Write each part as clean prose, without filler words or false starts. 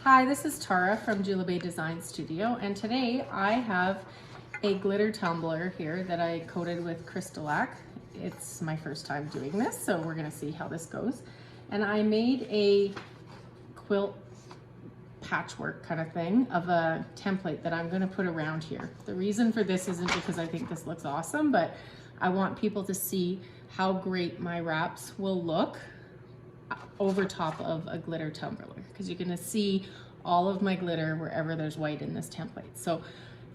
Hi, this is Tara from Jula Bay Design Studio, and today I have a glitter tumbler here that I coated with Crystalac. It's my first time doing this, so we're gonna see how this goes. And I made a quilt patchwork kind of thing of a template that I'm gonna put around here. The reason for this isn't because I think this looks awesome, but I want people to see how great my wraps will look over top of a glitter tumbler, because you're gonna see all of my glitter wherever there's white in this template. So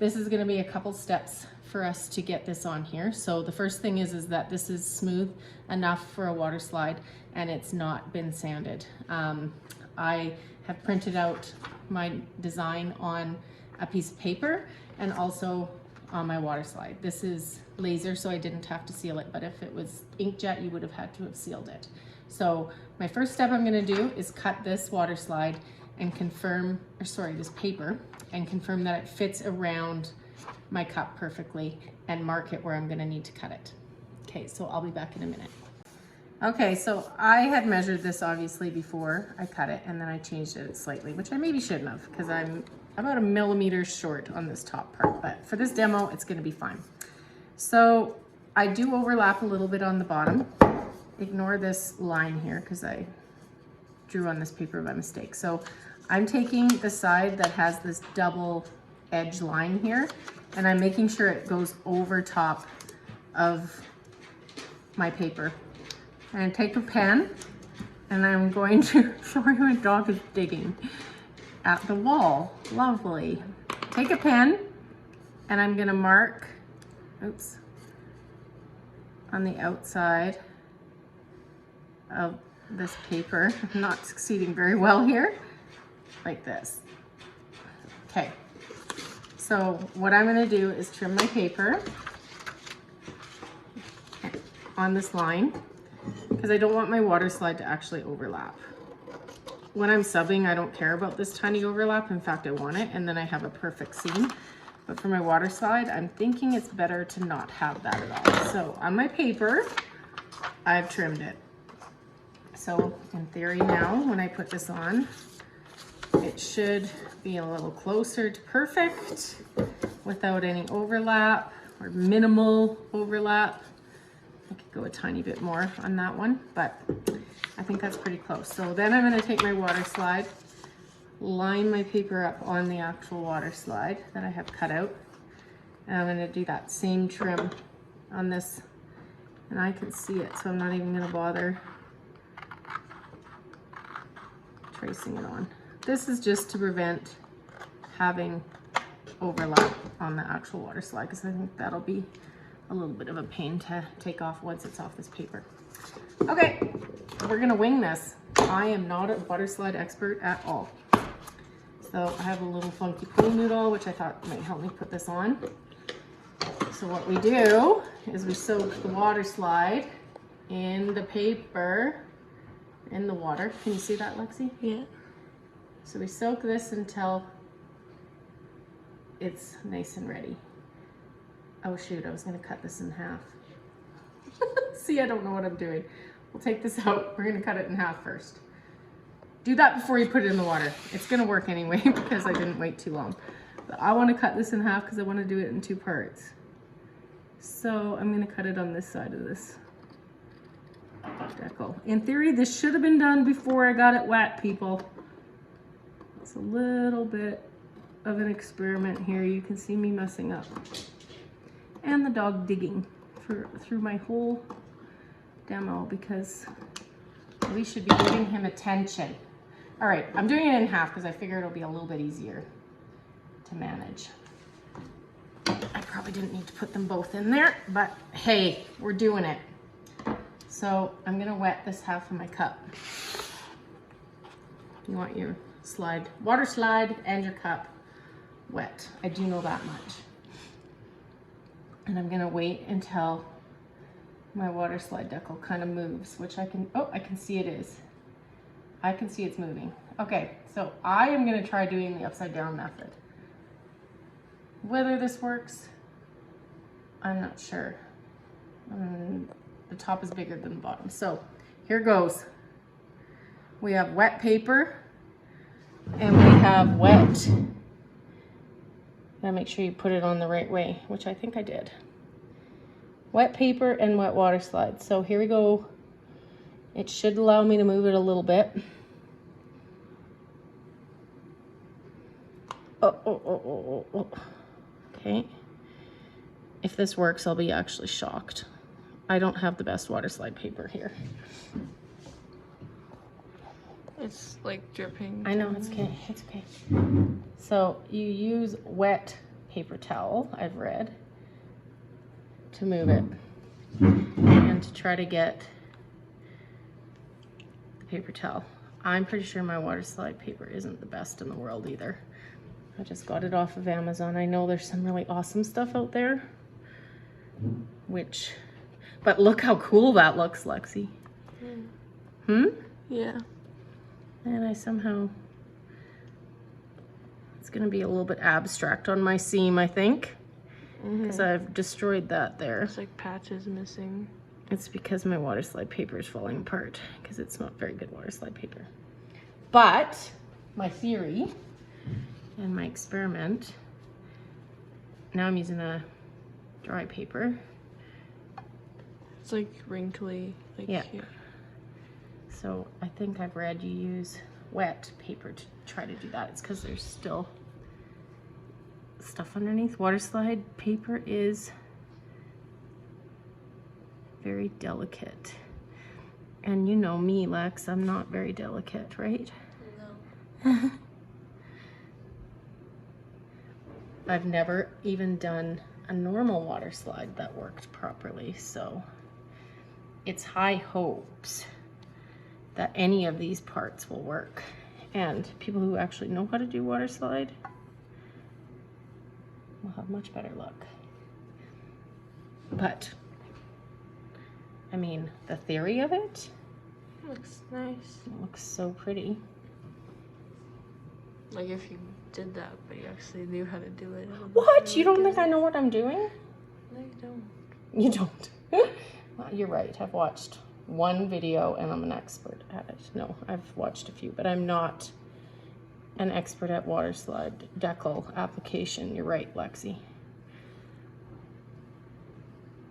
this is gonna be a couple steps for us to get this on here. So the first thing is that this is smooth enough for a water slide and it's not been sanded. I have printed out my design on a piece of paper and also on my water slide. This is laser, so I didn't have to seal it, but if it was inkjet, you would have had to have sealed it. So my first step I'm gonna do is cut this water slide and confirm, this paper, and confirm that it fits around my cup perfectly and mark it where I'm gonna need to cut it. Okay, so I'll be back in a minute. Okay, so I had measured this obviously before I cut it, and then I changed it slightly, which I maybe shouldn't have, because I'm about 1 millimeter short on this top part, but for this demo, it's gonna be fine. So I do overlap a little bit on the bottom. Ignore this line here because I drew on this paper by mistake. So I'm taking the side that has this double edge line here, and I'm making sure it goes over top of my paper. And take a pen, and I'm going to, sorry, my dog is digging at the wall. Lovely. Take a pen, and I'm gonna mark, oops, on the outside of this paper. I'm not succeeding very well here, like this. Okay, so what I'm gonna do is trim my paper on this line, because I don't want my water slide to actually overlap. When I'm subbing, I don't care about this tiny overlap. In fact, I want it, and then I have a perfect seam. But for my water slide, I'm thinking it's better to not have that at all. So on my paper, I've trimmed it. So in theory now, when I put this on, it should be a little closer to perfect without any overlap or minimal overlap. I could go a tiny bit more on that one, but I think that's pretty close. So then I'm gonna take my water slide, line my paper up on the actual water slide that I have cut out, and I'm gonna do that same trim on this, and I can see it, so I'm not even gonna bother tracing it on. This is just to prevent having overlap on the actual water slide, because I think that'll be a little bit of a pain to take off once it's off this paper. Okay, we're gonna wing this. I am not a water slide expert at all. So I have a little funky pool noodle, which I thought might help me put this on. So what we do is we soak the water slide in the paper, in the water. Can you see that, Lexi? Yeah. So we soak this until it's nice and ready. Oh shoot, I was gonna cut this in half. See, I don't know what I'm doing. We'll take this out. We're gonna cut it in half first. Do that before you put it in the water. It's gonna work anyway because I didn't wait too long. But I wanna cut this in half because I wanna do it in 2 parts. So I'm gonna cut it on this side of this decal. In theory, this should have been done before I got it wet, people. It's a little bit of an experiment here. You can see me messing up. And the dog digging through my whole demo, because we should be giving him attention. All right, I'm doing it in half because I figure it'll be a little bit easier to manage. I probably didn't need to put them both in there, but hey, we're doing it. So I'm gonna wet this half of my cup. You want your slide, water slide and your cup wet. I do know that much. And I'm gonna wait until my water slide decal kind of moves, which I can, oh, I can see it is. I can see it's moving. Okay, so I am gonna try doing the upside down method. Whether this works, I'm not sure. The top is bigger than the bottom. So here goes. We have wet paper and we have wet. Gotta make sure you put it on the right way, which I think I did. Wet paper and wet water slide. So here we go. It should allow me to move it a little bit. Oh. Okay. If this works, I'll be actually shocked. I don't have the best water slide paper here. It's like dripping. I know, it's okay. It's okay. So you use wet paper towel, I've read, to move it and to try to get the paper towel. I'm pretty sure my water slide paper isn't the best in the world either. I just got it off of Amazon. I know there's some really awesome stuff out there, but look how cool that looks, Lexi. Yeah. And I somehow, it's gonna be a little bit abstract on my seam, I think, because I've destroyed that there. It's like patches missing. It's because my water slide paper is falling apart, because it's not very good water slide paper. But my theory and my experiment, now I'm using a dry paper. It's like wrinkly. Like yeah. So I think I've read you use wet paper to try to do that. It's because there's still stuff underneath. Water slide paper is very delicate. And you know me, Lex, I'm not very delicate, right? No. I've never even done a normal water slide that worked properly, so it's high hopes that any of these parts will work. And people who actually know how to do water slide will have much better luck. But, I mean, the theory of it looks nice. It looks so pretty. Like if you did that, but you actually knew how to do it. What? Really You don't good. think I know what I'm doing? No, you don't. You don't. Well, you're right. I've watched one video and I'm an expert at it. No, I've watched a few, but I'm not an expert at water slide decal application. You're right, Lexi.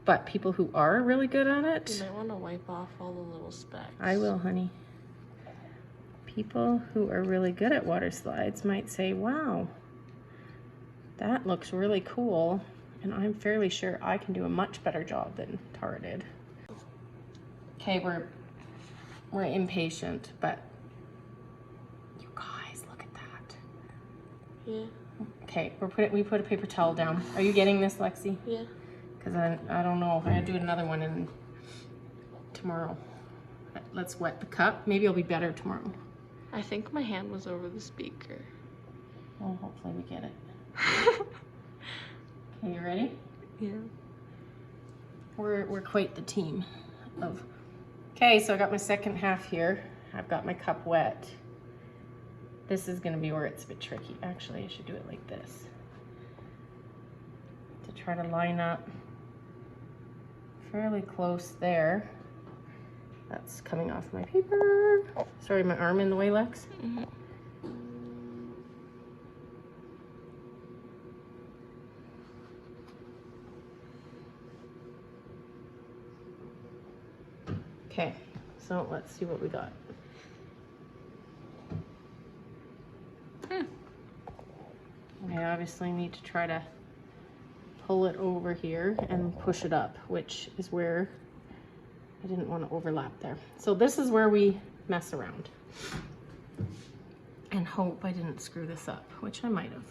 But people who are really good at it, You might want to wipe off all the little specks. I will, honey. People who are really good at water slides might say, wow, that looks really cool. And I'm fairly sure I can do a much better job than Tara did. Okay, we're impatient, but you guys, look at that. Yeah. Okay, we put a paper towel down. Are you getting this, Lexi? Yeah. Because I don't know. I gotta do another one in tomorrow. Let's wet the cup. Maybe it'll be better tomorrow. I think my hand was over the speaker. Well, hopefully we get it. Okay, you ready? Yeah. We're quite the team of. Okay, so I got my second half here. I've got my cup wet. This is gonna be where it's a bit tricky. Actually, I should do it like this. To try to line up fairly close there. That's coming off my paper. Sorry, my arm in the way, Lex. Mm-hmm. Okay, so let's see what we got. I obviously need to try to pull it over here and push it up, which is where I didn't want to overlap there. So this is where we mess around and hope I didn't screw this up, which I might have.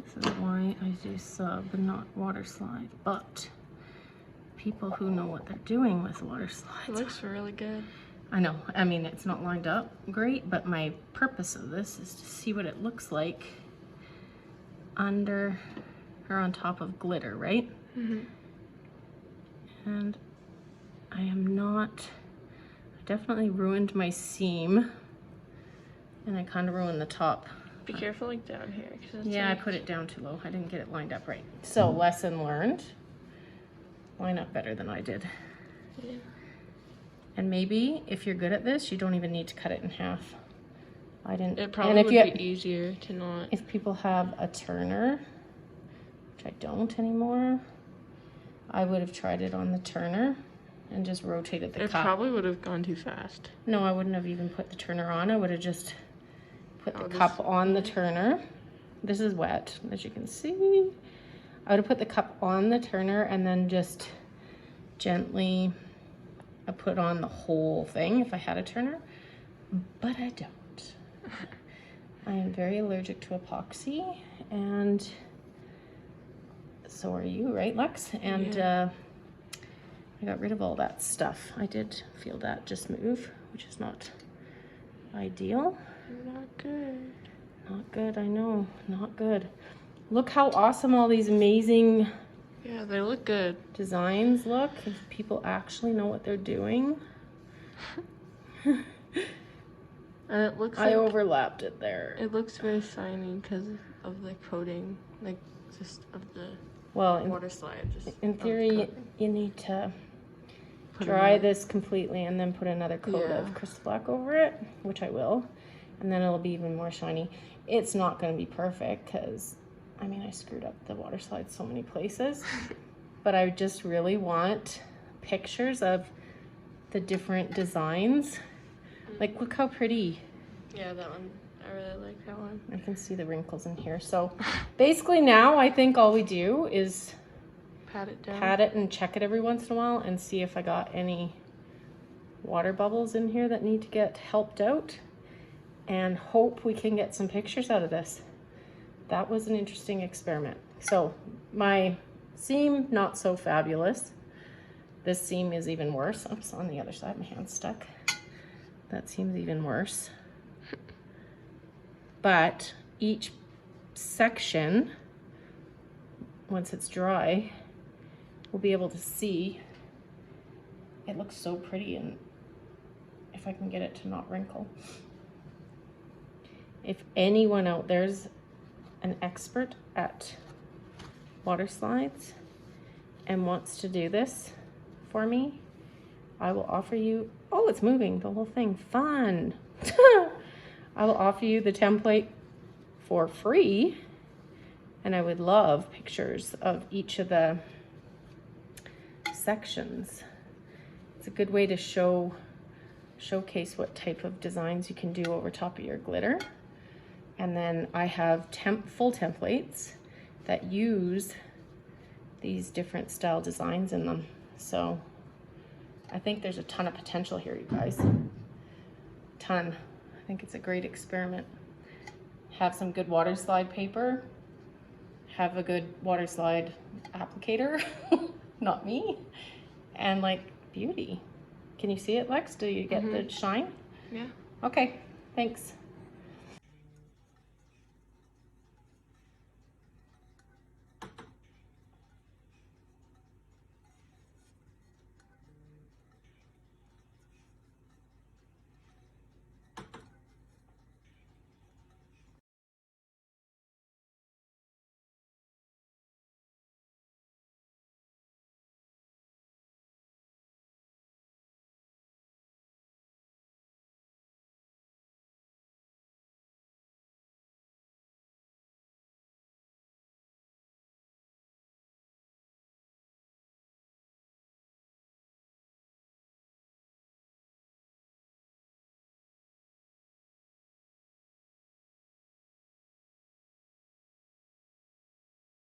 This is why I do sub and not water slide, but people who know what they're doing with water slides. It looks really good. I know, I mean, it's not lined up great, but my purpose of this is to see what it looks like under or on top of glitter, right? Mm-hmm. And I am not, I definitely ruined my seam and I kind of ruined the top. Be careful like down here. 'Cause it's Yeah, like... I put it down too low. I didn't get it lined up right. So lesson learned, line up better than I did. Yeah. And maybe if you're good at this, you don't even need to cut it in half. I didn't. It probably would be easier to not. If people have a turner, which I don't anymore, I would have tried it on the turner and just rotated the cup. It probably would have gone too fast. No, I wouldn't have even put the turner on. I would have just put the cup on the turner. This is wet, as you can see. I would have put the cup on the turner and then just gently put on the whole thing if I had a turner, but I don't. I am very allergic to epoxy, and so are you, right, Lex? And yeah. I got rid of all that stuff. I did feel that just move, which is not ideal. Not good. Not good, I know, not good. Look how awesome all these amazing Yeah, they look good. designs look. If people actually know what they're doing. And it looks I like overlapped it there. it looks very shiny because of the coating, like just of the Well, water slide. Just in of the theory, coating. you need to Put dry another- this completely and then put another coat of Yeah. Crystalac over it, which I will, and then it'll be even more shiny. It's not going to be perfect because, I mean, I screwed up the water slide so many places, but I just really want pictures of the different designs. Like, look how pretty. Yeah, that one. I really like that one. I can see the wrinkles in here. So basically now I think all we do is Pat it down. pat it and check it every once in a while and see if I got any water bubbles in here that need to get helped out, and hope we can get some pictures out of this. That was an interesting experiment. So my seam, not so fabulous. This seam is even worse. Oops, on the other side, my hand's stuck. That seems even worse. But each section, once it's dry, we'll be able to see. It looks so pretty, and if I can get it to not wrinkle. If anyone out there's an expert at water slides and wants to do this for me, I will offer you, oh, it's moving, the whole thing, fun. I will offer you the template for free, and I would love pictures of each of the sections. It's a good way to showcase what type of designs you can do over top of your glitter. And then I have full templates that use these different style designs in them. So I think there's a ton of potential here, you guys. Ton. I think it's a great experiment. Have some good water slide paper. Have a good water slide applicator, not me. And like beauty. Can you see it, Lex? Do you get the shine? Yeah. Okay, thanks.